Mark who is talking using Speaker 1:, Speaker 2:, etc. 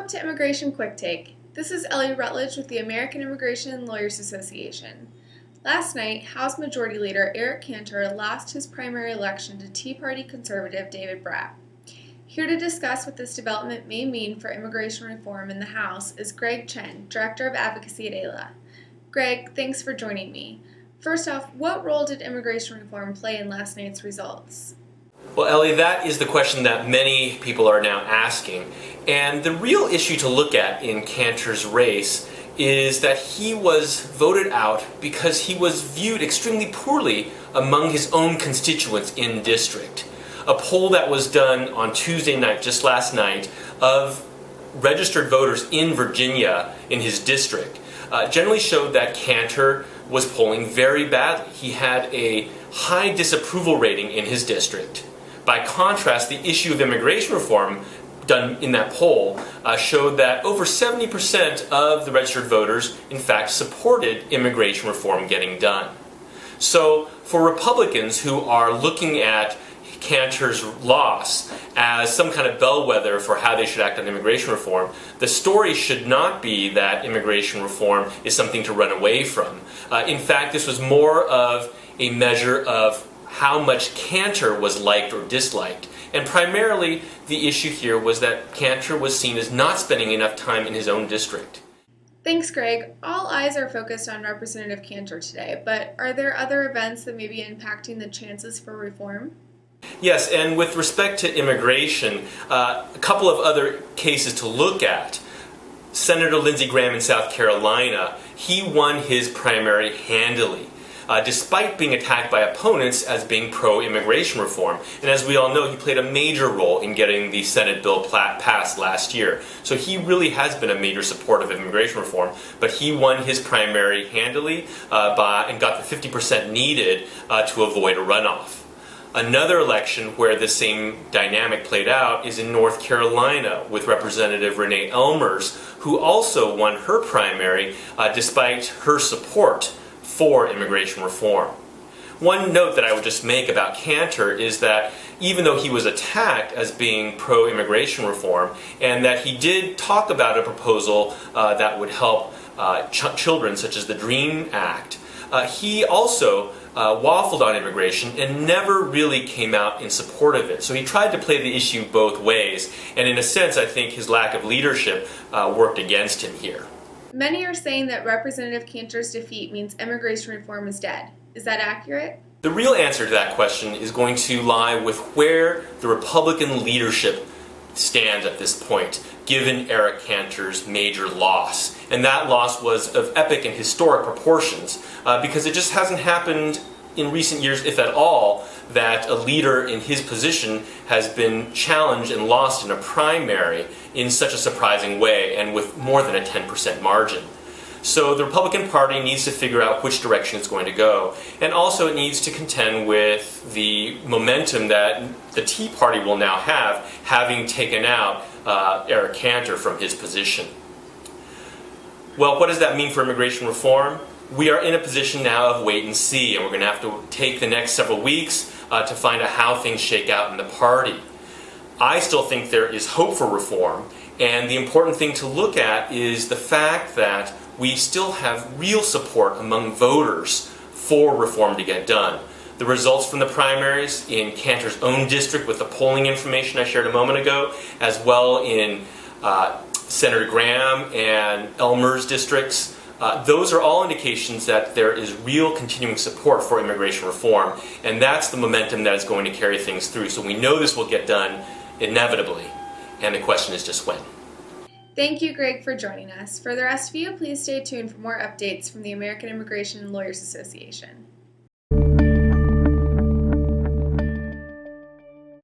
Speaker 1: Welcome to Immigration Quicktake. This is Ellie Rutledge with the American Immigration and Lawyers Association. Last night, House Majority Leader Eric Cantor lost his primary election to Tea Party conservative David Brat. Here to discuss what this development may mean for immigration reform in the House is Chen, Director of Advocacy at AILA. Greg, thanks for joining me. First off, what role did immigration reform play in last night's results?
Speaker 2: Well, Ellie, that is the question that many people are now asking. And the real issue to look at in Cantor's race is that he was voted out because he was viewed extremely poorly among his own constituents in district. A poll that was done on Tuesday night, just last night, of registered voters in Virginia in his district generally showed that Cantor was polling very badly. He had a high disapproval rating in his district. By contrast, the issue of immigration reform done in that poll showed that over 70% of the registered voters, in fact, supported immigration reform getting done. So for Republicans who are looking at Cantor's loss as some kind of bellwether for how they should act on immigration reform, the story should not be that immigration reform is something to run away from. In fact, this was more of a measure of how much Cantor was liked or disliked. And primarily, the issue here was that Cantor was seen as not spending enough time in his own district.
Speaker 1: Thanks, Greg. All eyes are focused on Representative Cantor today, but are there other events that may be impacting the chances for reform?
Speaker 2: Yes, and with respect to immigration, a couple of other cases to look at. Senator Lindsey Graham in South Carolina, he won his primary handily, despite being attacked by opponents as being pro-immigration reform. And as we all know, he played a major role in getting the Senate bill passed last year. So he really has been a major supporter of immigration reform, but he won his primary handily and got the 50% needed to avoid a runoff. Another election where the same dynamic played out is in North Carolina with Representative Renee Elmers, who also won her primary despite her support for immigration reform. One note that I would just make about Cantor is that even though he was attacked as being pro-immigration reform, and that he did talk about a proposal that would help children, such as the DREAM Act, he also waffled on immigration and never really came out in support of it. So he tried to play the issue both ways, and in a sense I think his lack of leadership worked against him here.
Speaker 1: Many are saying that Representative Cantor's defeat means immigration reform is dead. Is that accurate?
Speaker 2: The real answer to that question is going to lie with where the Republican leadership stands at this point, given Eric Cantor's major loss. And that loss was of epic and historic proportions, because it just hasn't happened in recent years, if at all, that a leader in his position has been challenged and lost in a primary in such a surprising way and with more than a 10% margin. So the Republican Party needs to figure out which direction it's going to go, and also it needs to contend with the momentum that the Tea Party will now have, having taken out Eric Cantor from his position. Well, what does that mean for immigration reform? We are in a position now of wait and see, and we're going to have to take the next several weeks to find out how things shake out in the party. I still think there is hope for reform, and the important thing to look at is the fact that we still have real support among voters for reform to get done. The results from the primaries in Cantor's own district with the polling information I shared a moment ago, as well in Senator Graham and Elmer's districts, those are all indications that there is real continuing support for immigration reform, and that's the momentum that is going to carry things through. So we know this will get done inevitably, and the question is just when.
Speaker 1: Thank you, Greg, for joining us. For the rest of you, please stay tuned for more updates from the American Immigration and Lawyers Association.